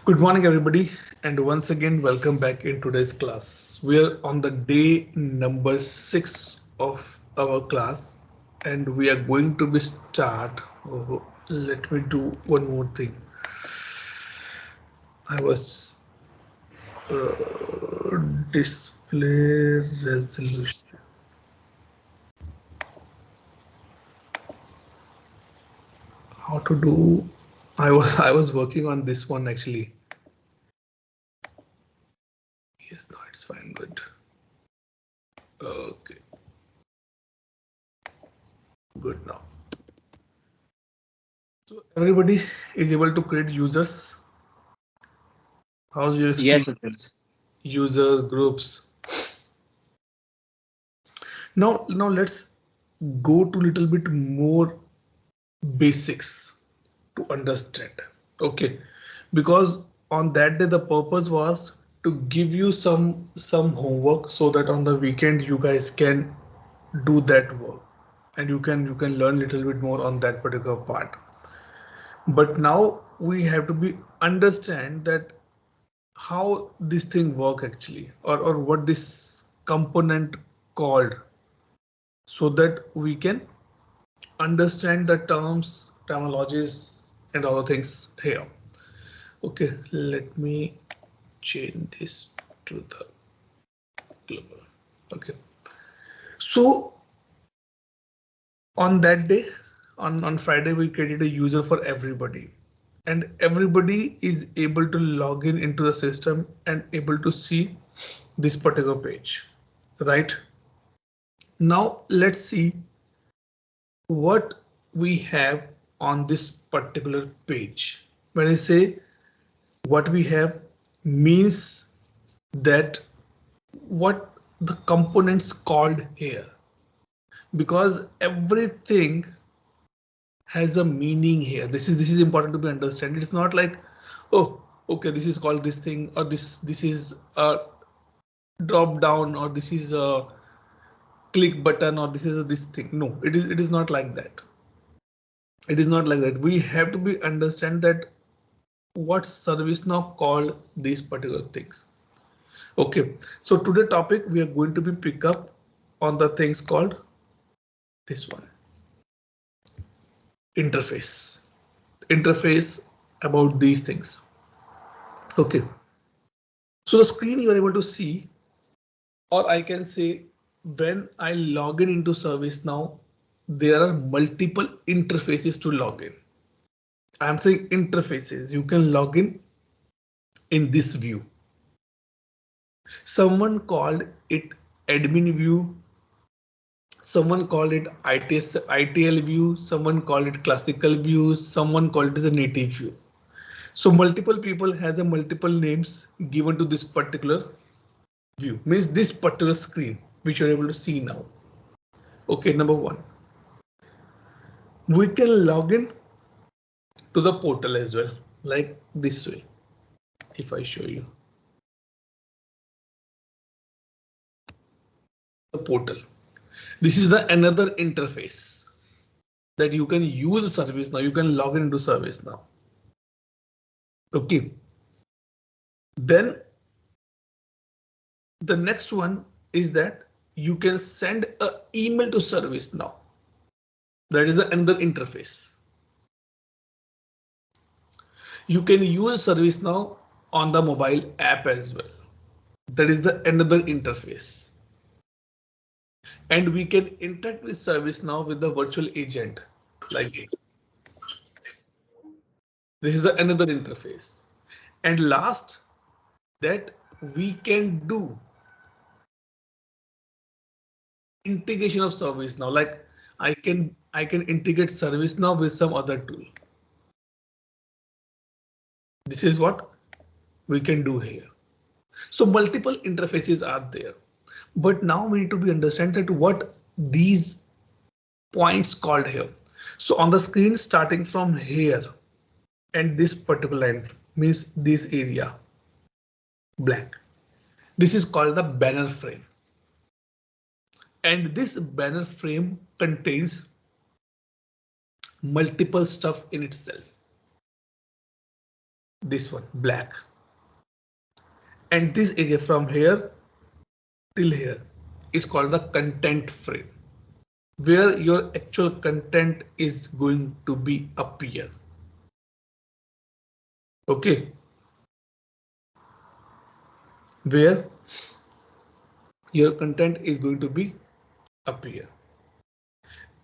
Good morning, everybody, and once again, welcome back in today's class. We are on the day number 6 of our class, and we are going to be start. Oh, let me do one more thing. I was display resolution. How to do? I was working on this one actually. Yes, no, it's fine. Good. Okay, good now. So everybody is able to create users. How's your Yes, Sachin. experience? User groups. Now let's go to little bit more basics to understand. Okay, because on that day the purpose was to give you some homework so that on the weekend you guys can do that work and you can learn little bit more on that particular part. But now we have to be understand that how this thing work actually or what this component called so that we can understand the terms terminologies and other things here. Okay, let me change this to the global. Okay, so on that day on Friday we created a user for everybody and everybody is able to log in into the system and able to see this particular page, right? Now let's see what we have on this particular page. When I say what we have means that what the components called here, because everything has a meaning here. This is important to be understand. It's not like, oh, okay, this is called this thing or this is a drop down or this is a click button or this is a this thing. No, it is not like that. It is not like that. We have to be understand that what ServiceNow called these particular things. Okay, so today topic we are going to be pick up on the things called this one, interface. Interface about these things. Okay, so the screen you are able to see, or I can say when I log in into ServiceNow, there are multiple interfaces to log in. I'm saying interfaces. You can log in this view. Someone called it admin view. Someone called it ITL view. Someone called it classical view. Someone called it as a native view. So multiple people has a multiple names given to this particular view. Means this particular screen which you're able to see now. Okay, number one, we can log in to the portal as well, like this way. If I show you the portal, this is the another interface that you can use ServiceNow. You can log in into ServiceNow. Okay, then the next one is that you can send an email to ServiceNow. That is the another interface. You can use ServiceNow on the mobile app as well. That is the another interface. And we can interact with ServiceNow with the virtual agent like this. This is the another interface. And last, that we can do integration of ServiceNow. Like I can integrate ServiceNow with some other tool. This is what we can do here. So multiple interfaces are there. But now we need to be understand that what these points called here. So on the screen starting from here and this particular line means this area black. This is called the banner frame. And this banner frame contains multiple stuff in itself. this one black, and this area from here till here is called the content frame, where your actual content is going to be appear. Okay, where your content is going to be appear.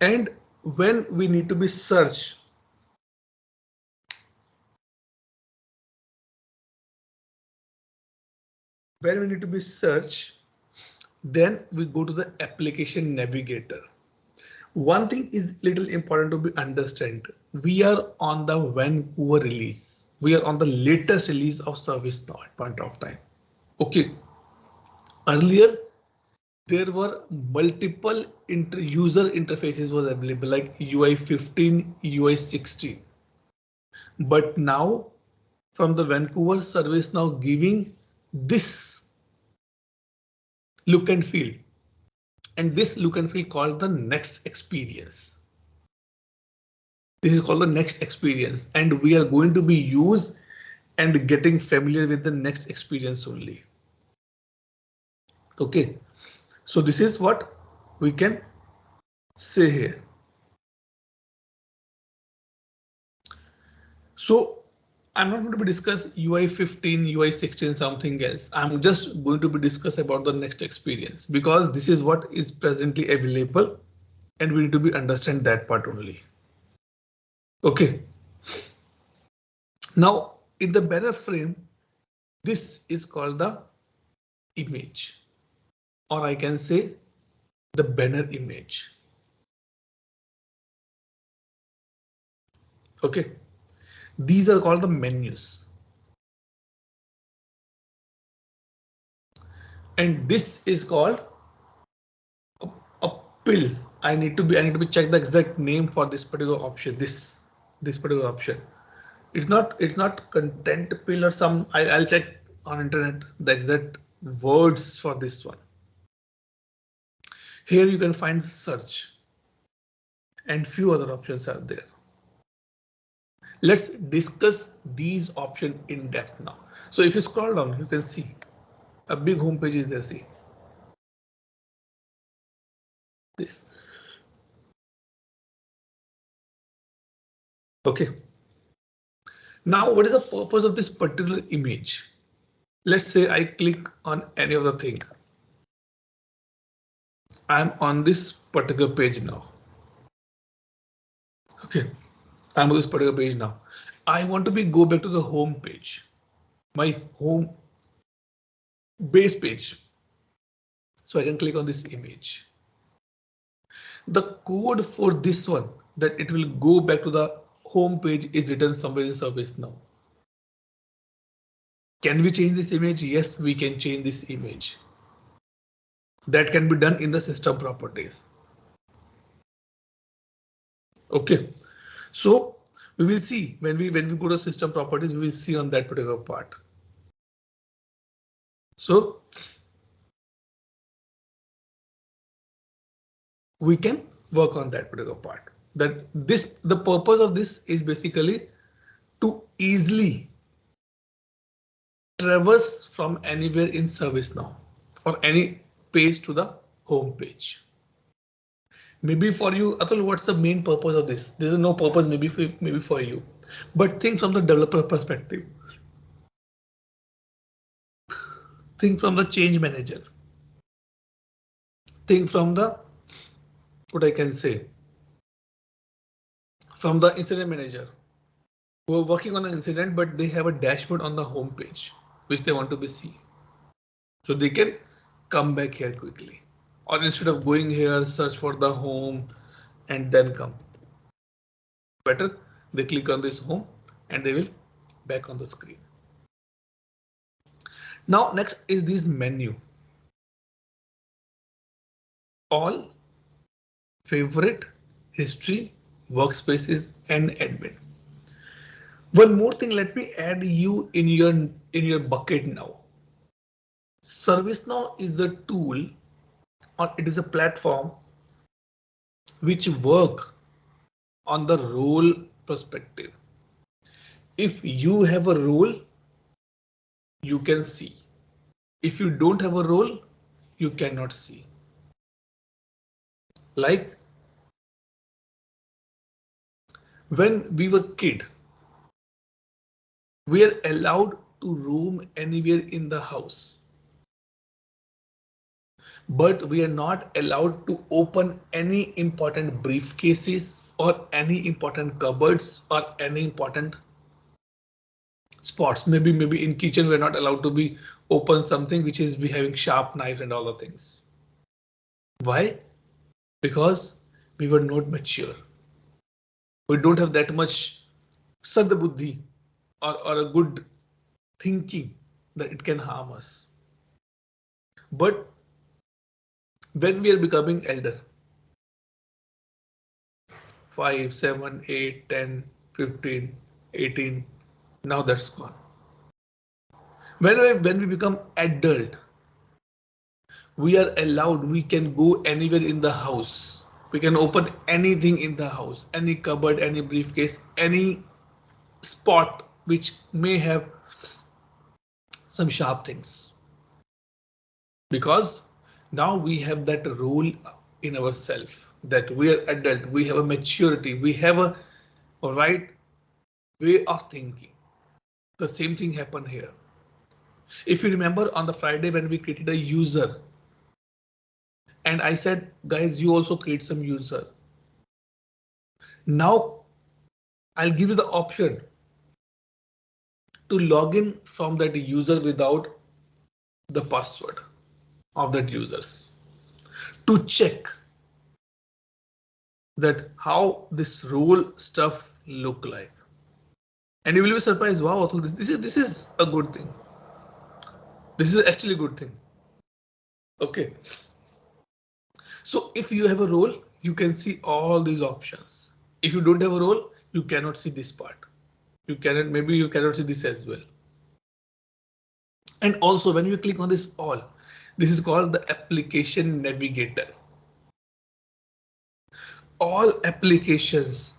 And when we need to be search, when we need to be search, then we go to the application navigator. One thing is little important to be understand. We are on the Vancouver release. We are on the latest release of ServiceNow at point of time. Okay. Earlier, there were multiple user interfaces was available like UI 15, UI 16. But now from the Vancouver service now giving this look and feel, and this look and feel called the next experience. This is called the next experience, and we are going to be used and getting familiar with the next experience only. Okay, so this is what we can say here. So I'm not going to be discuss UI 15, UI 16, something else. I'm just going to be discuss about the next experience because this is what is presently available and we need to be understand that part only. Okay. Now in the banner frame, this is called the image, or I can say the banner image. Okay. These are called the menus. And this is called a pill. I need to be check the exact name for this particular option. This particular option. It's not content pill or some. I'll check on internet the exact words for this one. Here you can find search and few other options are there. Let's discuss these options in depth now. So if you scroll down, you can see a big home page is there. See this. Okay. Now, what is the purpose of this particular image? Let's say I click on any of the thing. I'm on this particular page now. Okay, I'm on this particular page now. I want to go back to the home page, my home base page. So I can click on this image. The code for this one that it will go back to the home page is written somewhere in ServiceNow. Can we change this image? Yes, we can change this image. That can be done in the system properties. Okay, so we will see when we go to system properties, we will see on that particular part. So we can work on that particular part. That the purpose of this is basically to easily traverse from anywhere in ServiceNow or any page to the home page. Maybe for you, Atul, what's the main purpose of this? There is no purpose maybe for you, but think from the developer perspective. Think from the change manager. Think from the, what I can say, from the incident manager who are working on an incident, but they have a dashboard on the home page which they want to be see. So they can come back here quickly, or instead of going here, search for the home and then come. Better they click on this home and they will back on the screen. Now next is this menu. All, favorite, history, workspaces, and admin. One more thing, let me add you in your bucket now. ServiceNow is the tool, or it is a platform which work on the role perspective. If you have a role, you can see. If you don't have a role, you cannot see. Like when we were kid, we are allowed to roam anywhere in the house, but we are not allowed to open any important briefcases or any important cupboards or any important spots. Maybe in kitchen we're not allowed to be open something which is be having sharp knives and all the things. Why? Because we were not mature. We don't have that much sadbuddhi or a good thinking that it can harm us. But when we are becoming elder, 5, 7, 8, 10, 15, 18, now that's gone. When we become adult, we are allowed, we can go anywhere in the house. We can open anything in the house, any cupboard, any briefcase, any spot which may have some sharp things. Because now we have that role in ourselves that we are adult, we have a maturity, we have a right way of thinking. The same thing happened here. If you remember on the Friday when we created a user and I said, guys, you also create some user. Now I'll give you the option to log in from that user without the password of that users to check that how this role stuff look like. And you will be surprised, wow, this is a good thing. This is actually a good thing. Okay. So if you have a role, you can see all these options. If you don't have a role, you cannot see this part. Maybe you cannot see this as well. And also when you click on this all, this is called the application navigator. All applications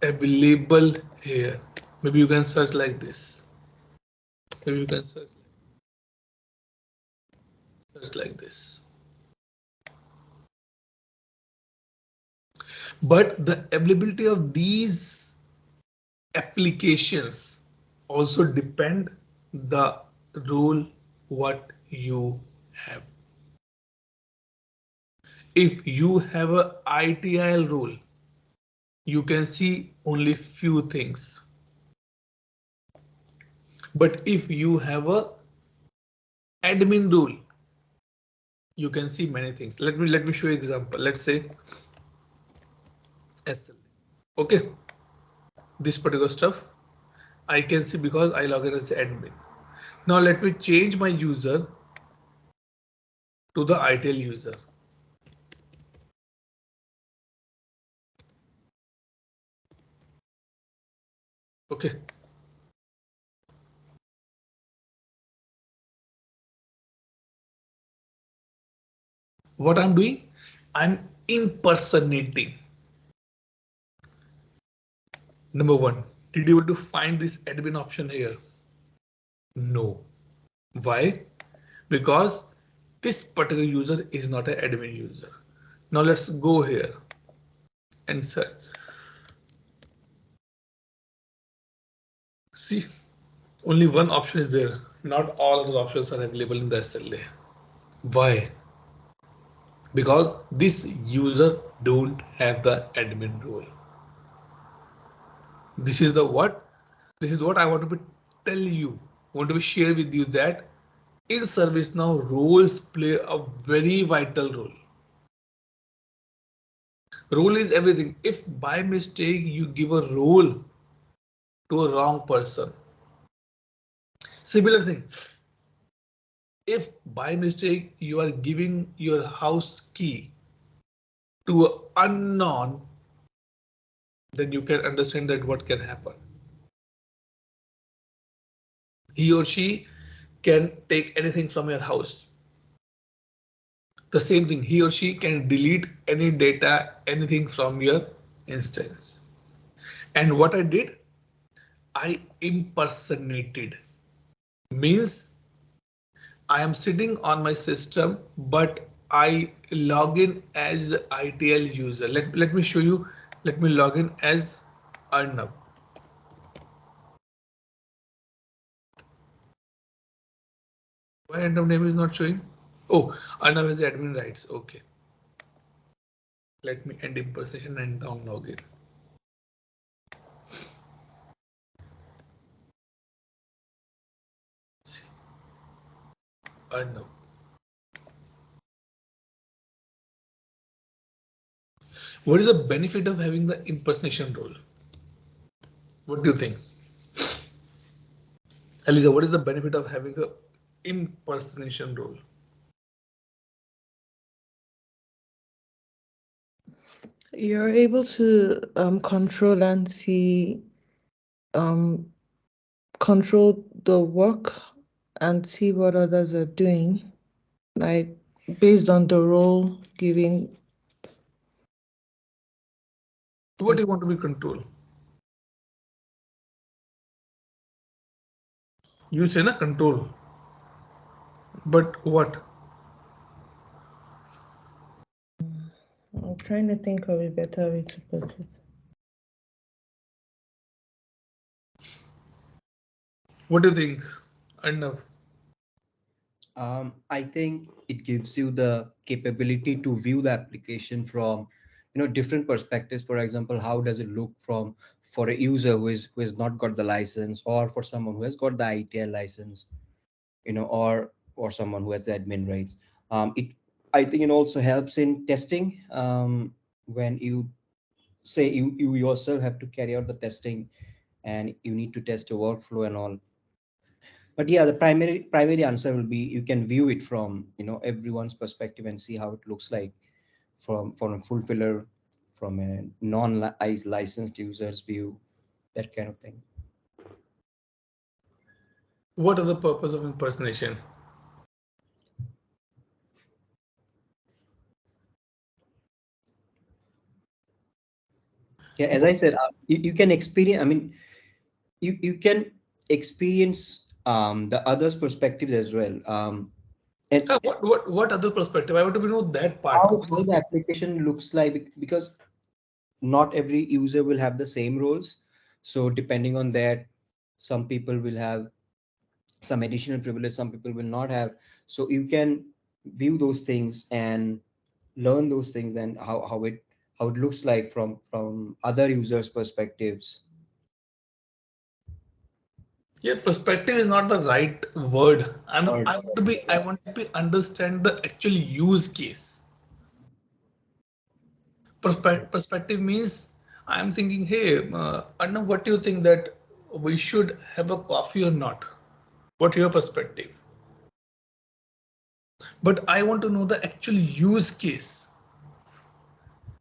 available here. Maybe you can search like this. Maybe you can search like this. But the availability of these applications also depend the role what you have. If you have a ITIL role, you can see only few things. But if you have a admin role, you can see many things. Let me show you example. Let's say SL. Okay, this particular stuff I can see because I log in as admin. Now let me change my user to the ITIL user. Okay. What I'm doing, I'm impersonating. Number one, did you able to find this admin option here? No. Why? Because this particular user is not an admin user. Now let's go here and search. See, only one option is there. Not all other options are available in the SLA. Why? Because this user don't have the admin role. This is what I want to tell you. I want to share with you that in ServiceNow, roles play a very vital role. Role is everything. If by mistake you give a role to a wrong person, similar thing. If by mistake you are giving your house key to an unknown, then you can understand that what can happen. He or she can take anything from your house. The same thing, he or she can delete any data, anything from your instance. And what I did, I impersonated means I am sitting on my system, but I log in as ITL user. Let me show you. Let me log in as Arnav. Why Arnav name is not showing? Oh, Arnav has admin rights. Okay. Let me end impersonation and down login. See, Arnav. What is the benefit of having the impersonation role? What do you think? Eliza, what is the benefit of having a impersonation role? You're able to control and see, um, control the work and see what others are doing, like based on the role giving. What do you want to be control? You say na control, but what? I'm trying to think of a better way to put it. What do you think, Arnav? I think it gives you the capability to view the application from, different perspectives. For example, how does it look from for a user who has not got the license, or for someone who has got the ITL license, or someone who has the admin rights. It I think it also helps in testing, when you say you yourself have to carry out the testing, and you need to test your workflow and all. But yeah, the primary answer will be you can view it from everyone's perspective and see how it looks like from a fulfiller, from a non-licensed user's view, that kind of thing. What are the purpose of impersonation? Yeah, as I said, you can experience, I mean, you can experience the others perspectives as well, and What other perspective? I want to know that part. how the application looks like, because not every user will have the same roles. So depending on that, some people will have some additional privilege, some people will not have. So you can view those things and learn those things, then how it looks like from other users perspectives. Yeah, perspective is not the right word. Or I want to be understand the actual use case. Perspective means I'm thinking, hey, Arnav, what do you think that we should have a coffee or not? What your perspective? But I want to know the actual use case.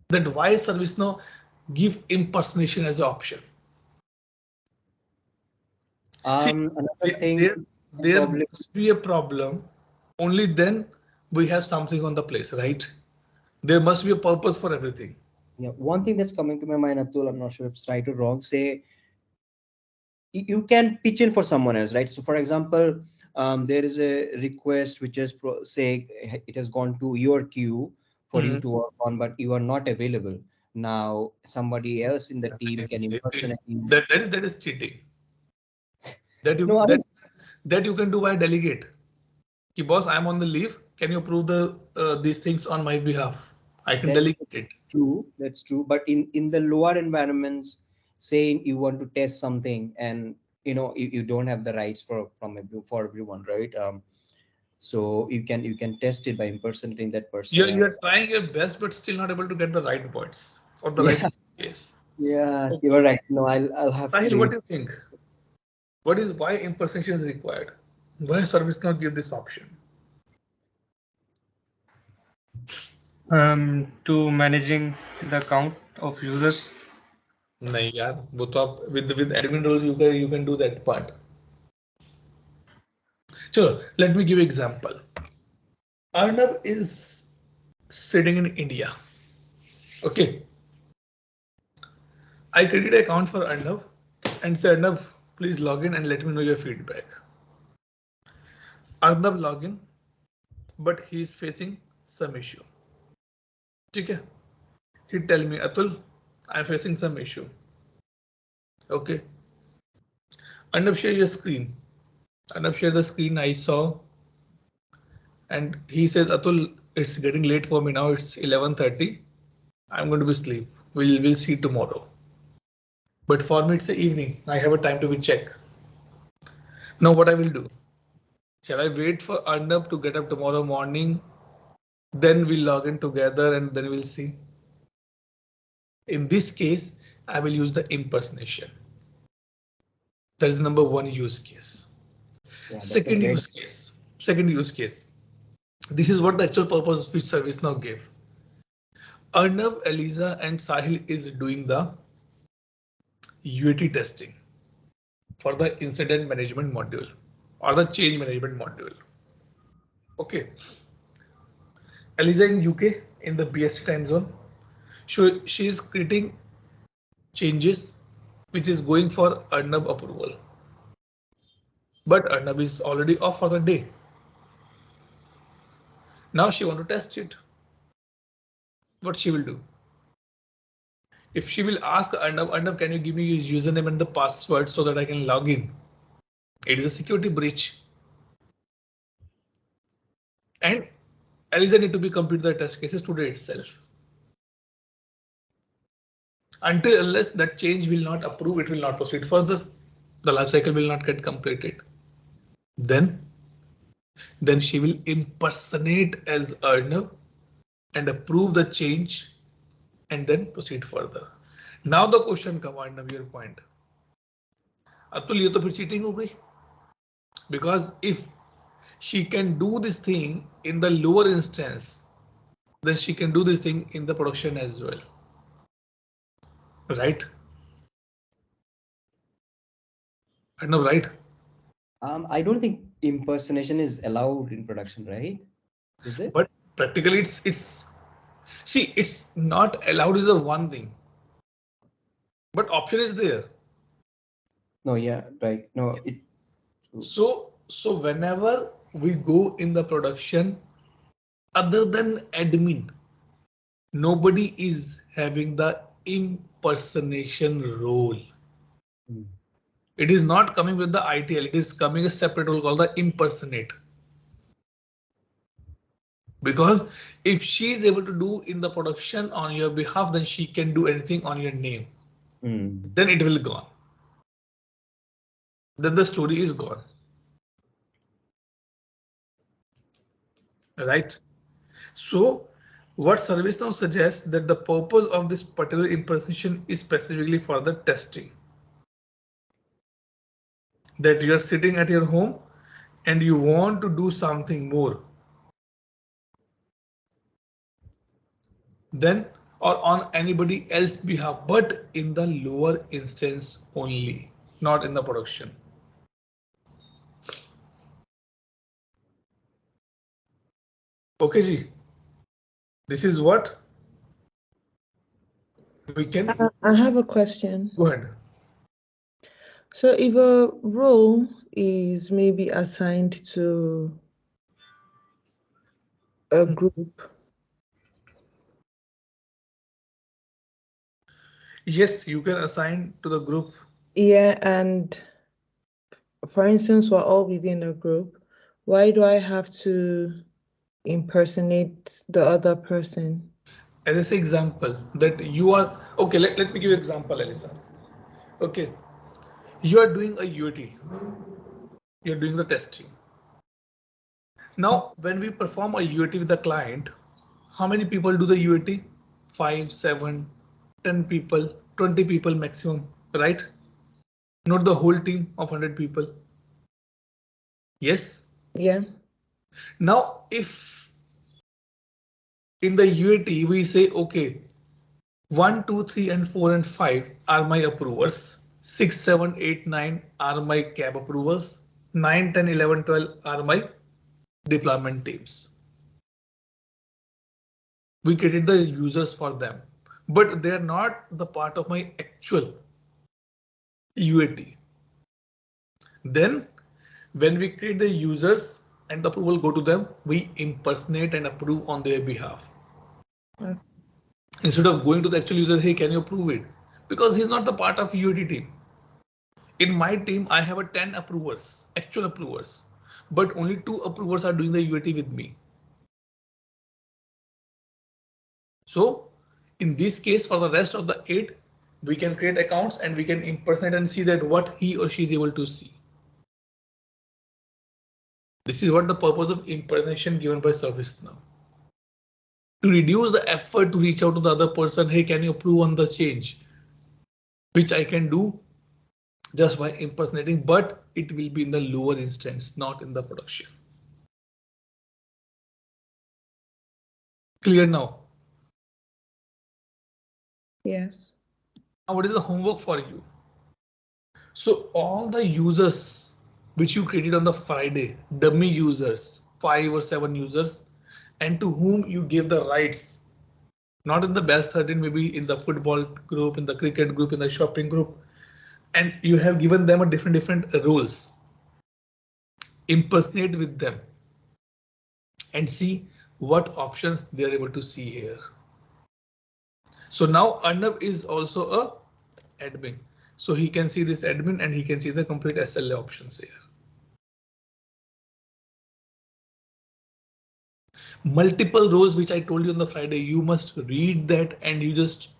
That why ServiceNow give impersonation as an option. See, another thing there probably. must be a problem. Only then we have something on the place, right? There must be a purpose for everything. Yeah, one thing that's coming to my mind, Atul, I'm not sure if it's right or wrong. Say you can pitch in for someone else, right? So, for example, there is a request which is say it has gone to your queue for you Mhm. to work on, but you are not available. Now, somebody else in the team can impersonate you. That is cheating. That you No, I that mean, that you can do by delegate. Ki boss, I'm on the leave. Can you approve these things on my behalf? I can that's delegate it. true. That's true. But in the lower environments, saying you want to test something, and you don't have the rights for everyone, right? So you can test it by impersonating that person. And You're trying your best, but still not able to get the right words or the right yeah, case. yeah, Okay. you're right. No, I'll have to Sahil, leave what it. do you think? What is why impersonation is required? Why service not give this option? To managing the count of users. नहीं यार वो तो आप with admin roles you can do that part. So let me give you example. Arnav is sitting in India. Okay, I created an account for Arnav and say Arnav, Please log in and let me know your feedback. Arnab login, but he is facing some issue. Okay. He tell me, Atul, I'm facing some issue. Okay. Arnab, share your screen. Arnab, share the screen I saw. And he says, Atul, it's getting late for me now. It's 11:30. I'm going to be asleep. We'll see tomorrow. But for me, it's the evening. I have a time to be check. Now what I will do? Shall I wait for Arnab to get up tomorrow morning? Then we'll log in together and then we'll see. In this case, I will use the impersonation. That is the number one use case. Yeah, that's a Second great. use case. Second use case. This is what the actual purpose which ServiceNow gave. Arnav, Eliza, and Sahil is doing the UAT testing for the incident management module or the change management module. Okay. Eliza in UK in the BST time zone. So she is creating changes which is going for Arnab approval. But Arnab is already off for the day. Now she want to test it. What she will do? If she will ask Arnab, can you give me your username and the password so that I can log in? It is a security breach. And Eliza need to be complete the test cases today itself. Until unless that change will not approve, it will not proceed further. The life cycle will not get completed. Then she will impersonate as Arnab and approve the change and then proceed further. Now the question comes, Arnab, your point. Atul, ये तो फिर cheating हो गई. Because if she can do this thing in the lower instance, then she can do this thing in the production as well. Right? Arnab, right? I don't think impersonation is allowed in production, right? Is it? But practically it's see, it's not allowed is a one thing, but option is there. No, yeah, right. No, it. True. So whenever we go in the production, other than admin, nobody is having the impersonation role. Hmm. It is not coming with the ITL, it is coming a separate role called the impersonate. Because if she is able to do in the production on your behalf, then she can do anything on your name. Then it will gone. Then the story is gone. Right? So what ServiceNow suggests that the purpose of this particular impersonation is specifically for the testing. That you are sitting at your home and you want to do something more. Then or on anybody else's behalf, but in the lower instance only, not in the production. Okay, Ji. This is what we can. I have a question. Go ahead. So if a role is maybe assigned to a group. Yes, you can assign to the group. Yeah, and for instance, we're all within a group. Why do I have to impersonate the other person? As I say example that you are okay. Let me give you example, Elisa. Okay, you are doing a UAT. You're doing the testing. Now, when we perform a UAT with the client, how many people do the UAT? 5, 7, 10 people, 20 people maximum, right? Not the whole team of 100 people. Yes. Yeah. Now, if in the UAT we say, okay, 1, 2, 3, and 4 and 5 are my approvers. 6, 7, 8, 9 are my cab approvers. 9, 10, 11, 12 are my deployment teams. We created the users for them, but they are not the part of my actual UAT. Then when we create the users and the approval go to them, we impersonate and approve on their behalf. Instead of going to the actual user, hey, can you approve it? Because he's not the part of UAT team. In my team, I have a 10 approvers, actual approvers, but only 2 approvers are doing the UAT with me. So in this case, for the rest of the 8, we can create accounts and we can impersonate and see that what he or she is able to see. This is what the purpose of impersonation given by ServiceNow. To reduce the effort to reach out to the other person, hey, can you approve on the change? Which I can do just by impersonating, but it will be in the lower instance, not in the production. Clear now? Yes. Now what is the homework for you? So all the users which you created on the Friday, dummy users, 5 or 7 users, and to whom you give the rights, not in the best 13, maybe in the football group, in the cricket group, in the shopping group, and you have given them a different roles. Impersonate with them and see what options they are able to see here. So now Arnav is also a admin. So he can see this admin and he can see the complete SLA options here. Multiple roles which I told you on the Friday, you must read that and you just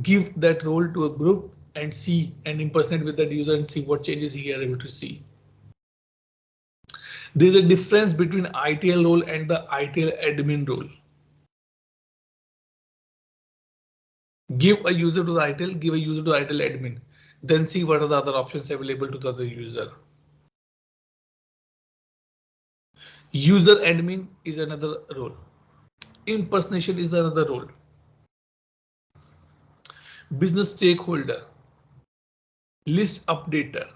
give that role to a group and see and impersonate with that user and see what changes he are able to see. There's a difference between ITL role and the ITL admin role. Give a user to the ITL, give a user to the ITL admin, then see what are the other options available to the other user. User admin is another role. Impersonation is another role. Business stakeholder, list updater.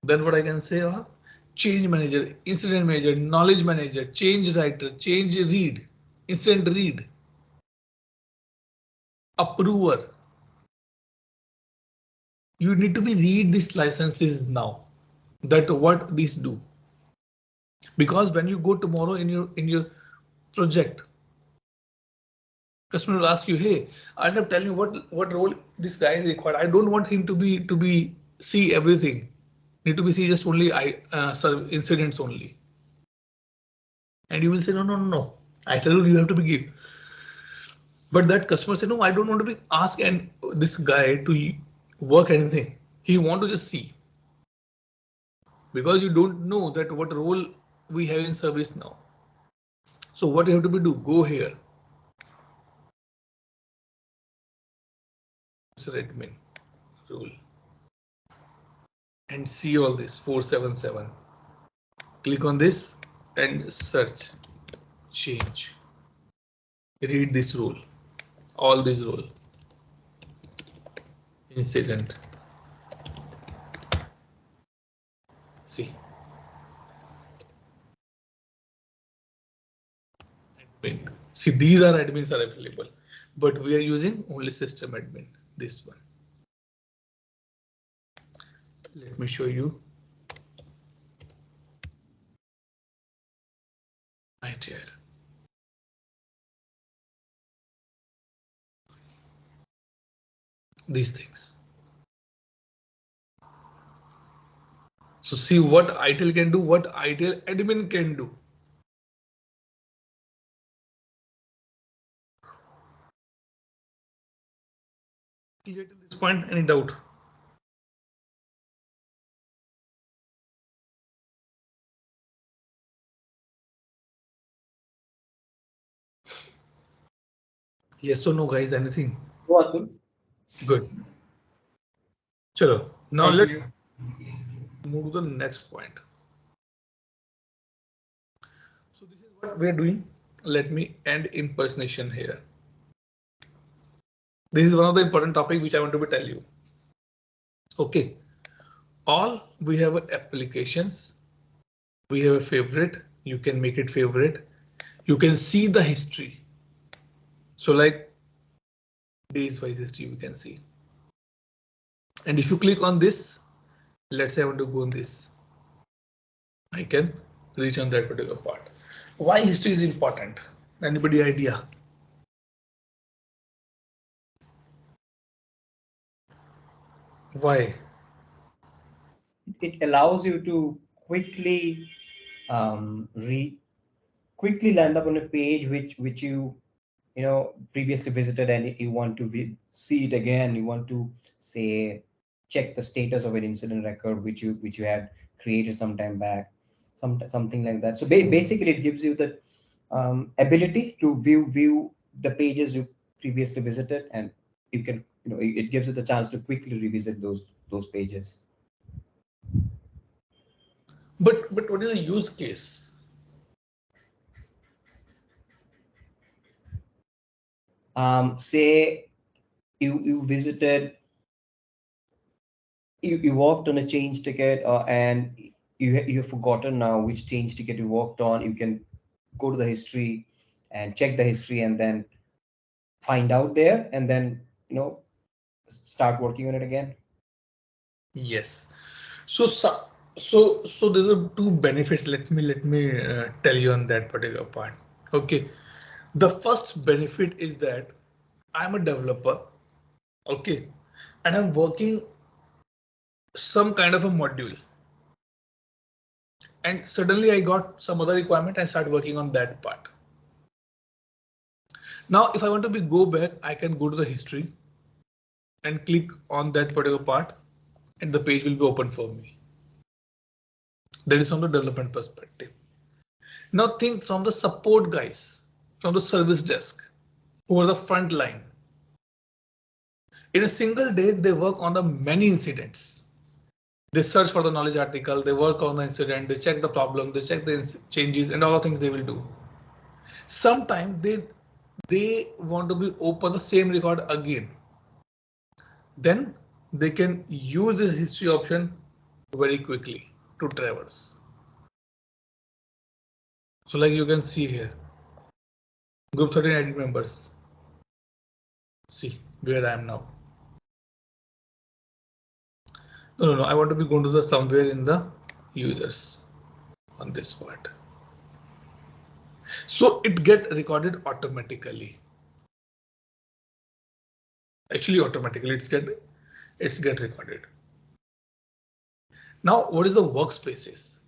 Then what I can say are change manager, incident manager, knowledge manager, change writer, change read, incident read, approver. You need to be read these licenses now, that what these do. Because when you go tomorrow in your project, customer will ask you, hey, I end up telling you what role this guy is required. I don't want him to be see everything. Need to be see just only incidents only. And you will say, no. I tell you have to be give. But that customer said, no, I don't want to be ask and this guy to work anything. He want to just see. Because you don't know that what role we have in ServiceNow. So what you have to be do, go here. Admin rule. And see all this 477. Click on this and search, change. Read this rule, all this rule. Incident. See. Admin. See, these are admins are available, but we are using only system admin. This one. Let me show you. ITL. These things. So see what ITL can do, what ITL admin can do. Clear to this point? Any doubt? Yes or no, guys? Anything? Good. Chalo. Now let's move to the next point. So this is what we are doing. Let me end impersonation here. This is one of the important topics which I want to tell you. Okay. All we have applications. We have a favorite. You can make it favorite. You can see the history. So like days wise history, we can see. And if you click on this, let's say I want to go on this, I can reach on that particular part. Why history is important? Anybody idea? Why? It allows you to quickly read, quickly land up on a page which you know previously visited, and you want to see it again. You want to say check the status of an incident record which you had created some time back, something like that. So basically it gives you the ability to view the pages you previously visited, and you can, it gives you the chance to quickly revisit those pages. But what is the use case? Say you visited, you worked on a change ticket, and you've forgotten now which change ticket you worked on. You can go to the history and check the history, and then find out there, and then start working on it again. Yes. So there's a two benefits. Let me tell you on that particular part. Okay. The first benefit is that I'm a developer. Okay. And I'm working some kind of a module. And suddenly I got some other requirement. I start working on that part. Now, if I want to go back, I can go to the history and click on that particular part, and the page will be open for me. That is from the development perspective. Now think from the support guys, from the service desk, who are the front line. In a single day, they work on the many incidents. They search for the knowledge article, they work on the incident, they check the problem, they check the changes, and all the things they will do. Sometimes they want to be open the same record again. Then they can use this history option very quickly to traverse. So like you can see here, group 13 edit members. See where I am now. No. I want to be going to the somewhere in the users on this part. So it get recorded automatically. Actually, automatically it's get recorded. Now, what is the workspaces?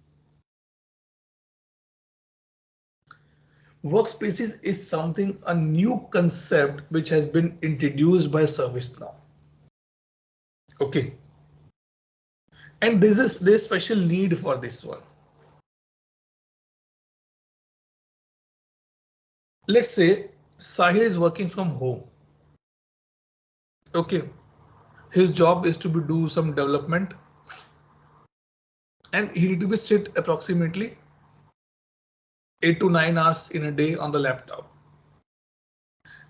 Workspaces is something, a new concept which has been introduced by ServiceNow. Okay. And there's special need for this one. Let's say Sahil is working from home. Okay. His job is to do some development, and he need to be sit approximately 8 to 9 hours in a day on the laptop.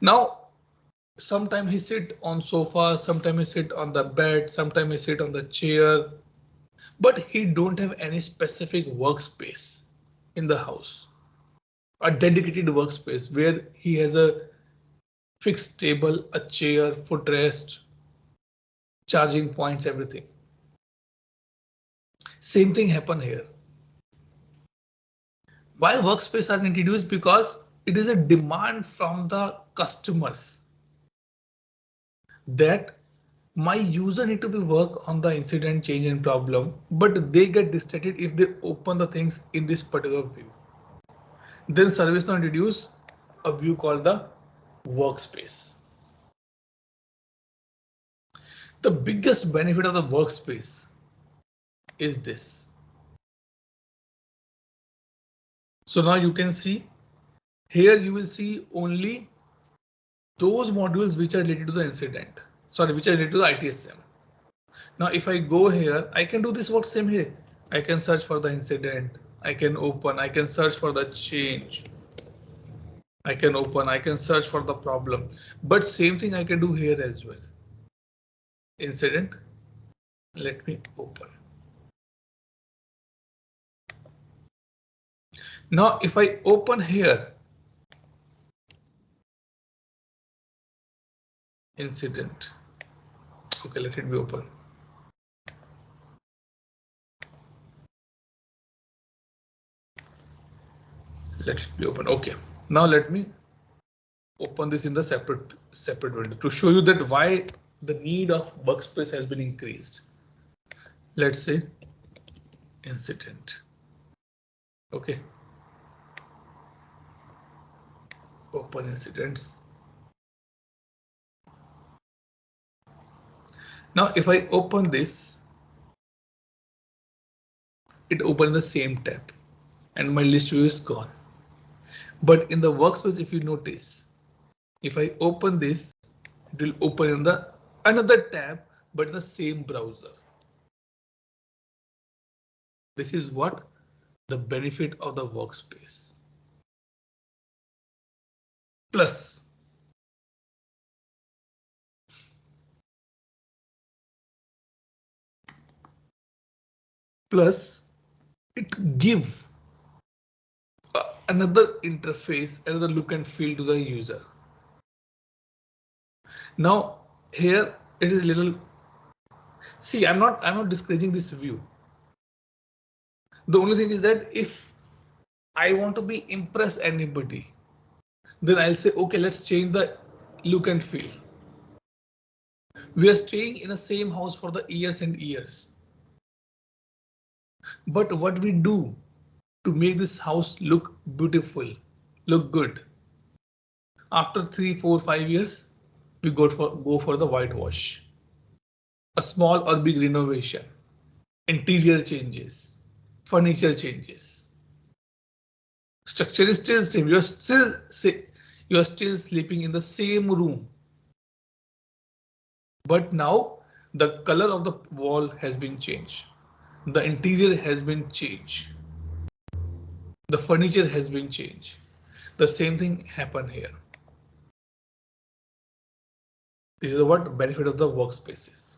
Now, sometimes he sit on sofa, sometimes he sit on the bed, sometimes he sit on the chair, but he don't have any specific workspace in the house, a dedicated workspace where he has a fixed table, a chair, footrest, charging points, everything. Same thing happen here. Why workspace are introduced? Because it is a demand from the customers that my user need to be work on the incident, change and problem, but they get distracted if they open the things in this particular view. Then ServiceNow introduce a view called the workspace. The biggest benefit of the workspace is this. So now you can see here, you will see only those modules which are related to the incident. Sorry, which are related to the ITSM. Now, if I go here, I can do this work same here. I can search for the incident. I can open. I can search for the change. I can open. I can search for the problem. But same thing I can do here as well. Incident. Let me open. Now, if I open here, incident. Okay, let it be open. Let it be open. Okay, now let me open this in the separate window to show you that why the need of workspace has been increased. Let's say incident. Okay, open incidents. Now if I open this, it opens the same tab and my list view is gone. But in the workspace, if you notice, if I open this, it will open in the another tab, but in the same browser. This is what the benefit of the workspace. Plus, it give another interface, another look and feel to the user. Now here it is a little. See, I'm not discouraging this view. The only thing is that if I want to be impress anybody, then I'll say, okay, let's change the look and feel. We are staying in the same house for the years and years. But what we do to make this house look beautiful, look good. After 3, 4, 5 years, we go for the whitewash. A small or big renovation, interior changes, furniture changes. Structure is still same. You are still sleeping in the same room. But now the color of the wall has been changed. The interior has been changed. The furniture has been changed. The same thing happened here. This is what benefit of the workspaces.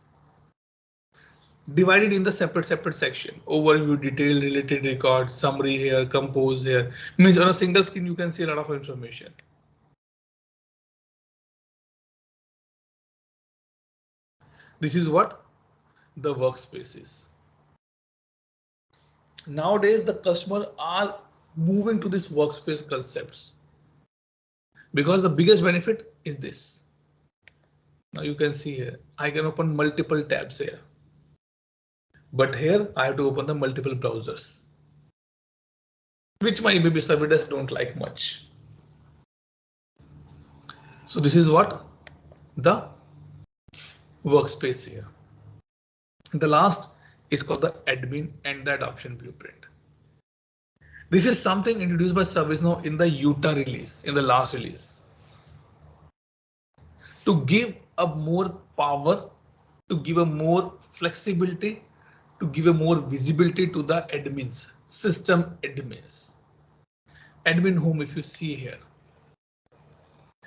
Divided in the separate section. Overview, detail, related records, summary here, compose here. Means on a single screen you can see a lot of information. This is what the workspaces. Nowadays the customer are moving to this workspace concepts because the biggest benefit is this. Now you can see here, I can open multiple tabs here. But here I have to open the multiple browsers, which my maybe servers don't like much. So this is what the workspace here. The last is called the admin and the adoption blueprint. This is something introduced by ServiceNow in the Utah release, in the last release, to give a more power, to give a more flexibility, to give a more visibility to the admins, system admins. Admin home, if you see here,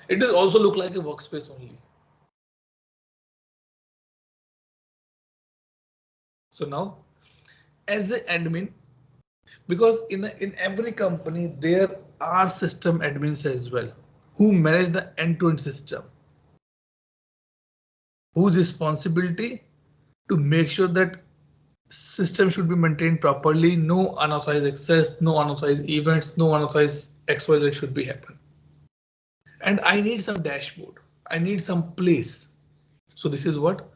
it does also look like a workspace only. So now, as an admin, because in every company there are system admins as well who manage the end-to-end system, whose responsibility to make sure that system should be maintained properly, no unauthorized access, no unauthorized events, no unauthorized XYZ should be happen. And I need some dashboard, I need some place. So this is what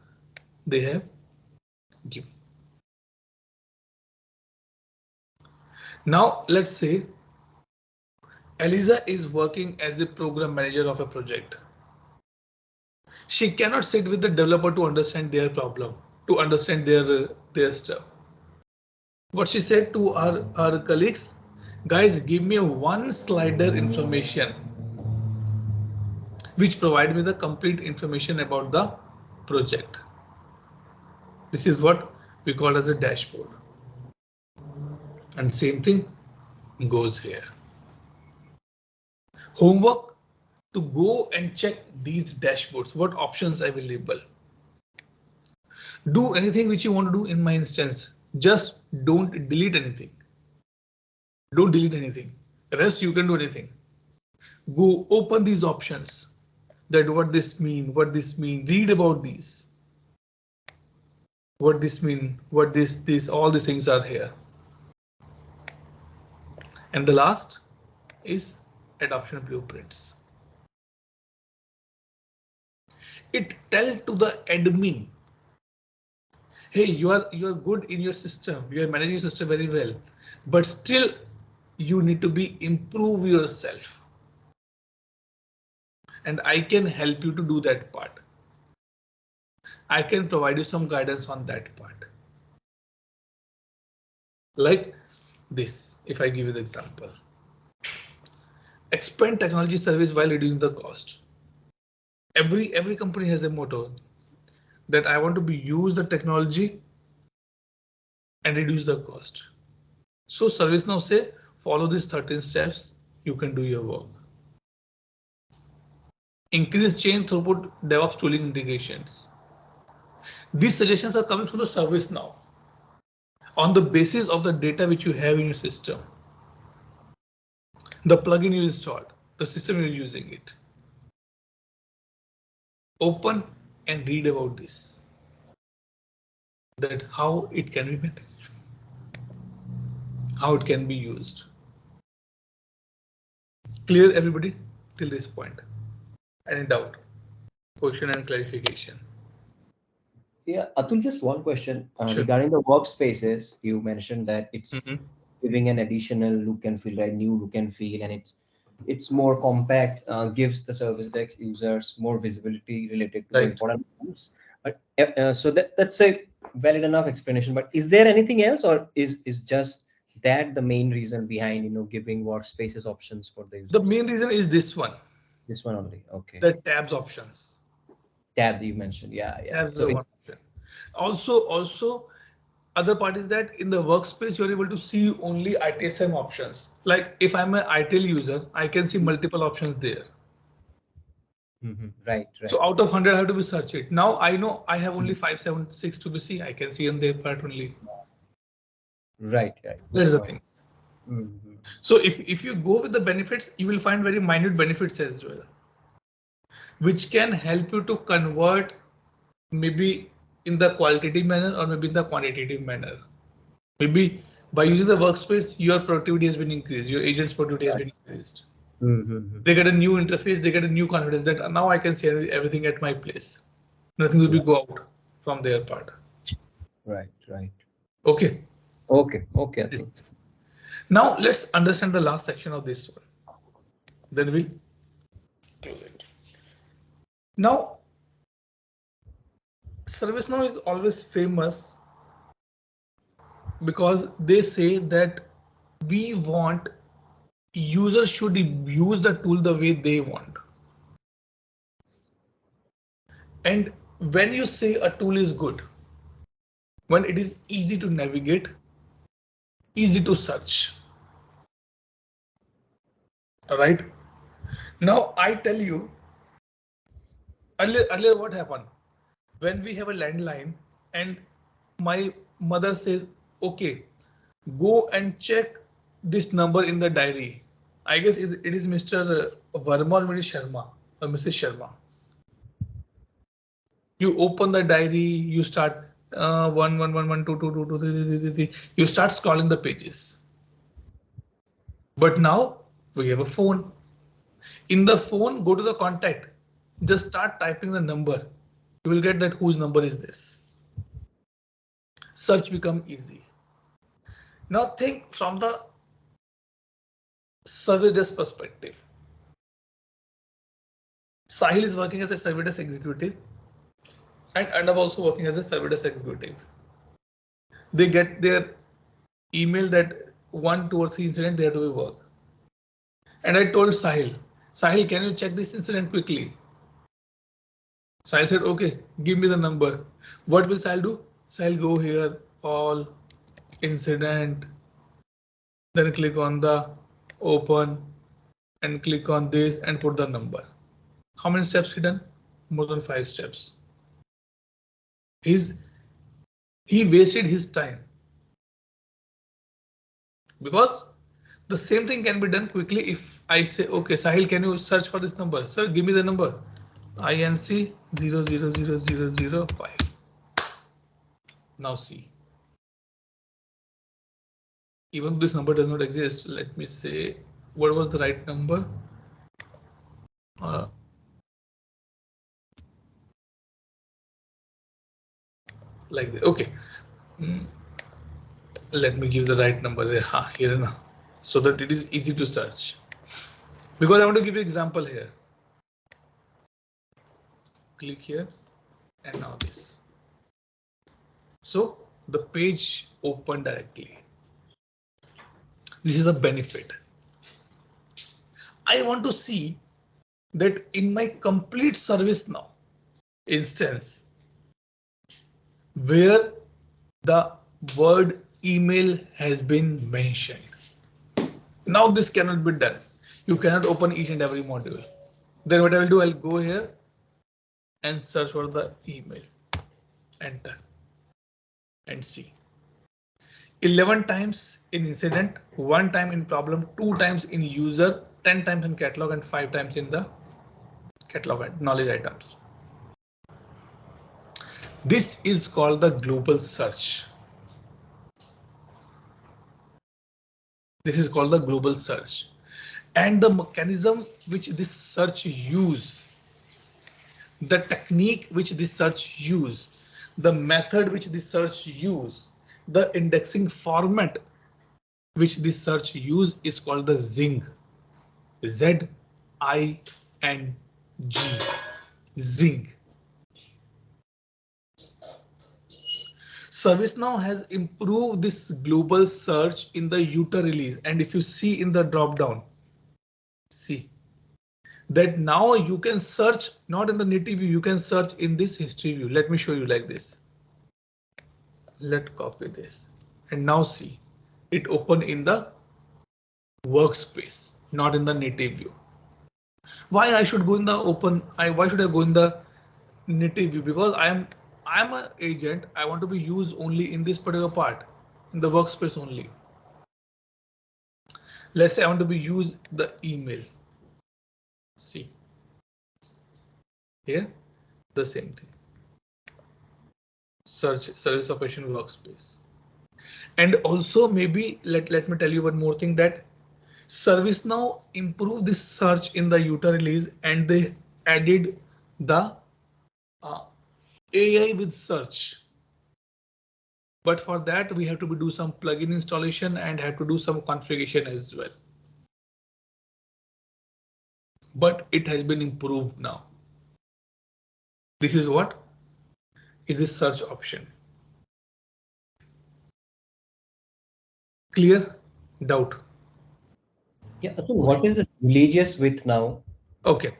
they have given. Now let's say Eliza is working as a program manager of a project. She cannot sit with the developer to understand their problem, to understand their stuff. What she said to our colleagues, guys, give me a one slider information which provide me the complete information about the project. This is what we call as a dashboard. And same thing goes here. Homework to go and check these dashboards, what options available. Do anything which you want to do in my instance. Just don't delete anything. Don't delete anything. Rest you can do anything. Go open these options. That what this mean, read about these. What this mean, what this, all these things are here. And the last is adoption blueprints. It tells to the admin, hey, you are good in your system, you are managing your system very well, but still you need to be improve yourself. And I can help you to do that part. I can provide you some guidance on that part. Like this, if I give you the example. Expand technology service while reducing the cost. Every company has a motto that I want to be use the technology and reduce the cost. So ServiceNow say follow these 13 steps, you can do your work. Increase chain throughput, DevOps tooling integrations. These suggestions are coming from the ServiceNow on the basis of the data which you have in your system. The plugin you installed, the system you're using it. Open and read about this. That how it can be managed, how it can be used. Clear everybody till this point? Any doubt, question and clarification? Yeah, Atul, just one question Sure. regarding the workspaces. You mentioned that it's Mm-hmm. giving an additional look and feel, right? New look and feel, and it's more compact, gives the service desk users more visibility related to the Right. important things. But so that's a valid enough explanation. But is there anything else, or is just that the main reason behind giving workspaces options for the The users? main reason is this one, This one only. Okay. the tabs options. Tab you mentioned. Yeah, yeah. Tabs So the it one option. Also, other part is that in the workspace you're able to see only ITSM options. Like if I'm an ITIL user, I can see multiple options there. right, So right. out of 100, I have to be search it. Now I know I have only 576 to be see. I can see in their part only. Right, right. Good There's the point. things. Mm-hmm. So if you go with the benefits, you will find very minute benefits as well, which can help you to convert maybe in the qualitative manner or maybe in the quantitative manner. Maybe by using the workspace, your productivity has been increased, your agent's productivity has Right. been increased. Mm-hmm. They get a new interface, they get a new confidence that now I can see everything at my place. Nothing will be Right, go out from their part. right, right. Okay. Okay, okay, Atul. This. Now let's understand the last section of this one. Then we'll close it. Now, ServiceNow is always famous because they say that we want users should use the tool the way they want. And when you say a tool is good, when it is easy to navigate, easy to search. All right. Now I tell you, earlier what happened? When we have a landline and my mother says, okay, go and check this number in the diary. I guess it is Mr. Verma or Mrs. Sharma or Mrs. Sharma. You open the diary, you start 1 1 1 1 2 2 2 2 3 3 3 3. You start scrolling the pages. But now we have a phone. In the phone, go to the contact. Just start typing the number. You will get that whose number is this. Search become easy. Now think from the service desk perspective. Sahil is working as a service desk executive and Arnab also working as a service desk executive. They get their email that 1, 2 or 3 incident they have to be work. And I told Sahil, can you check this incident quickly? Sahil said, okay, give me the number. What will Sahil do? Sahil go here, all incident, then click on the open and click on this and put the number. How many steps he done? More than 5 steps. He wasted his time because the same thing can be done quickly if I say, okay, Sahil, can you search for this number? Sir, give me the number. INC 000005. Now see. Even though this number does not exist, let me say what was the right number? Like that. Okay. Let me give the right number there. Here now, so that it is easy to search. Because I want to give you example here. Click here and now this. So the page opened directly. This is a benefit. I want to see that in my complete ServiceNow instance, where the word email has been mentioned. Now this cannot be done. You cannot open each and every module. Then what I will do, I'll go here and search for the email. Enter and see. 11 times in incident, 1 time in problem, 2 times in user, 10 times in catalog, and 5 times in the catalog knowledge items. This is called the global search. This is called the global search. And the mechanism which this search use, the technique which this search use, the method which this search use, the indexing format which this search use is called the Zing. Z-I-N-G. Zing. ServiceNow has improved this global search in the user release. And if you see in the drop down, see that now you can search not in the native view, you can search in this history view. Let me show you like this. Let's copy this and now see it open in the workspace, not in the native view. Why I should go in the open? Why should I go in the native view? Because I'm an agent. I want to be used only in this particular part, in the workspace only. Let's say I want to be used the email. See here, the same thing. Search service operation workspace. And also maybe let me tell you one more thing, that ServiceNow improved this search in the user release and they added the AI with search. But for that we have to do some plugin installation and have to do some configuration as well. But it has been improved now. This is what is this search option. Clear? Doubt? Yeah. So what is the religious with now? Okay.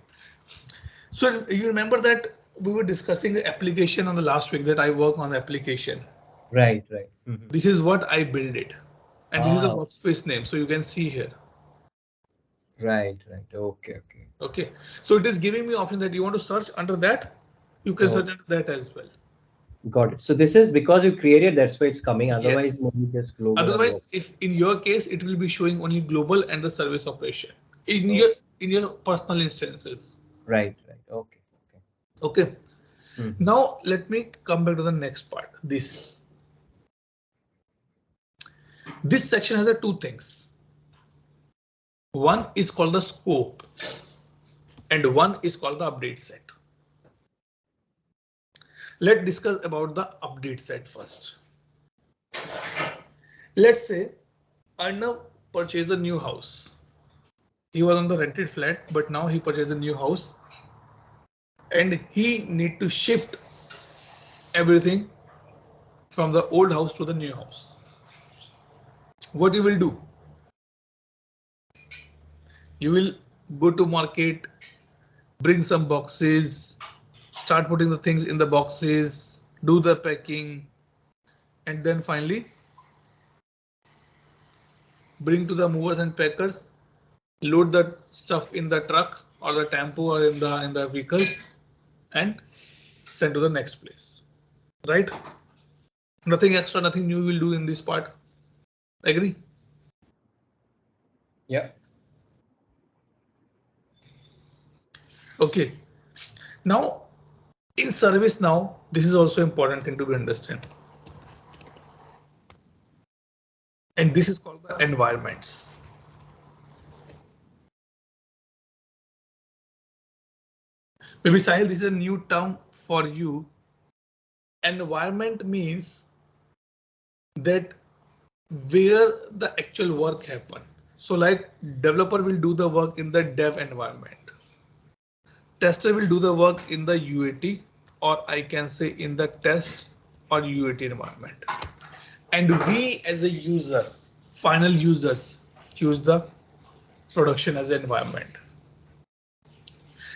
So you remember that we were discussing the application on the last week, that I work on the application. Right. This is what I build it. And this is the workspace name. So you can see here. Right. Okay. So it is giving me option that you want to search under that. You can search under that as well. Got it. So this is because you created, that's why it's coming. Otherwise, Yes. maybe just global. Otherwise, if in your case, it will be showing only global and the service operation in your personal instances. Right. Okay. Now let me come back to the next part. This section has two things. One is called the scope and one is called the update set. Let's discuss about the update set first. Let's say Arnav purchased a new house. He was on the rented flat, but now he purchased a new house and he need to shift everything from the old house to the new house. What you will do? You will go to market, bring some boxes, start putting the things in the boxes, do the packing, and then finally bring to the movers and packers, load the stuff in the truck or the tempo or in the vehicle and send to the next place. Right? Nothing extra, nothing new will do in this part. Agree? Yeah. Okay. Now in ServiceNow, this is also important thing to be understand. And this is called the environments. Maybe Sahil, this is a new term for you. Environment means that where the actual work happen. So like developer will do the work in the dev environment. Tester will do the work in the UAT, or I can say in the test or UAT environment. And we as a user, final users, use the production as an environment.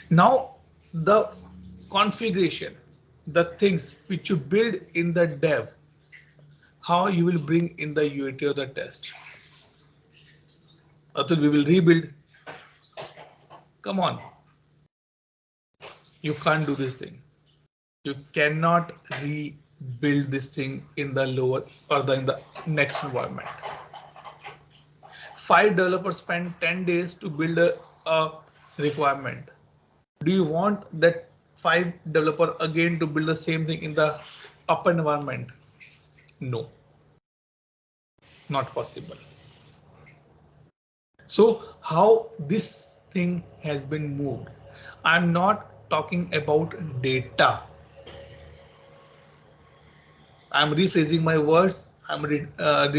Now the configuration, the things which you build in the dev, how you will bring in the UAT or the test. Atul, we will rebuild. Come on, you can't do this thing. You cannot rebuild this thing in the lower or in the next environment. 5 developers spend 10 days to build a requirement. Do you want that 5 developer again to build the same thing in the up environment? No, not possible. So how this thing has been moved? I'm not talking about data. I'm rephrasing my words. I'm rewording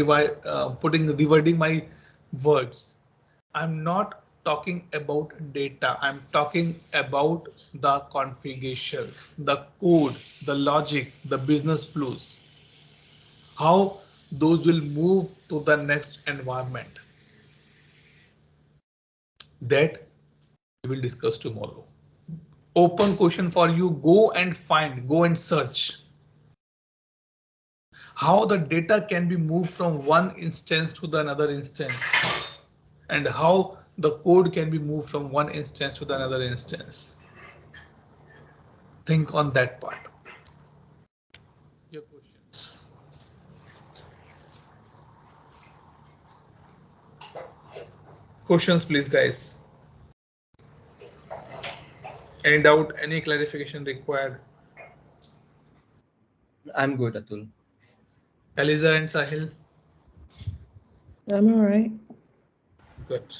my words. I'm not talking about data. I'm talking about the configurations, the code, the logic, the business flows, how those will move to the next environment. That we will discuss tomorrow. Open question for you. Go and find, go and search how the data can be moved from one instance to the another instance, and how the code can be moved from one instance to the another instance. Think on that part. Your questions. Questions, please, guys. Any doubt, any clarification required? I'm good, Atul. Eliza and Sahil? I'm all right. Good.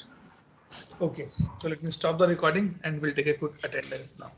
Okay, so let me stop the recording and we'll take a quick attendance now.